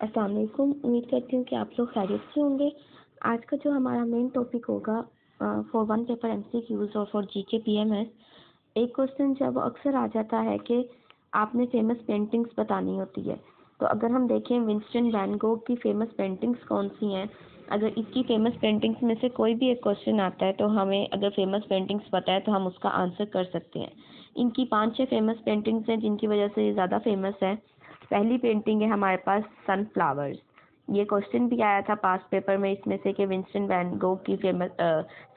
अस्सलाम वालेकुम। उम्मीद करती हूँ कि आप लोग खैरियत से होंगे। आज का जो हमारा मेन टॉपिक होगा फॉर वन पेपर एमसीक्यूज और फॉर जीके पीएमएस। एक क्वेश्चन जब अक्सर आ जाता है कि आपने फेमस पेंटिंग्स बतानी होती है। तो अगर हम देखें विंस्टन वैन गोग की फेमस पेंटिंग्स कौन सी हैं, अगर इसकी फेमस पेंटिंग्स में से कोई भी एक क्वेश्चन आता है तो हमें अगर फेमस पेंटिंग्स पता है तो हम उसका आंसर कर सकते हैं। इनकी 5-6 फेमस पेंटिंग्स हैं जिनकी वजह से ये ज़्यादा फेमस है। पहली पेंटिंग है हमारे पास सनफ्लावर्स। ये क्वेश्चन भी आया था पास्ट पेपर में इसमें से कि विंस्टन वैन गोग की फेमस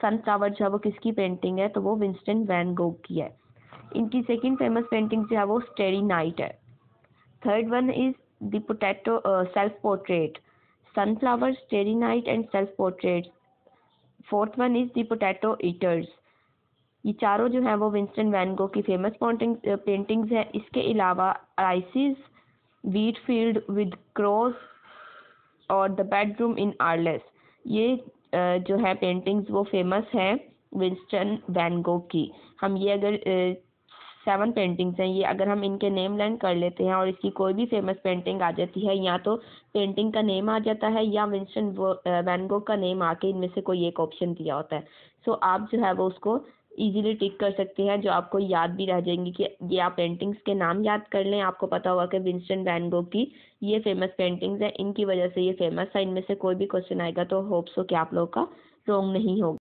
सनफ्लावर जो है वो किसकी पेंटिंग है, तो वो विंस्टन वैन गोग की है। इनकी सेकंड फेमस पेंटिंग जो है वो स्टेरी नाइट है। Third one is the potato self portrait, sunflower, स्टेरी night and self portrait. Fourth one is the potato eaters. ये चारों जो है वो विंस्टन वैन गो की फेमस पेंटिंग्स है। इसके अलावा ISIS, wheat field with cross और द बेडरूम इन आर्लेस, ये जो है पेंटिंग्स वो फेमस है विंस्टन वैन गो की। हम ये अगर 7 पेंटिंग्स हैं, ये अगर हम इनके नेम लर्न कर लेते हैं और इसकी कोई भी फेमस पेंटिंग आ जाती है, या तो पेंटिंग का नेम आ जाता है या विंस्टन वैन गो का नेम आके इनमें से कोई एक ऑप्शन दिया होता है। सो आप जो है वो उसको इजीली टिक कर सकते हैं, जो आपको याद भी रह जाएंगी कि ये आप पेंटिंग्स के नाम याद कर लें। आपको पता होगा कि विंस्टन वैन गो की ये फेमस पेंटिंग्स हैं, इनकी वजह से ये फेमस है। इनमें से कोई भी क्वेश्चन आएगा तो होप्स हो कि आप लोगों का रॉन्ग नहीं होगा।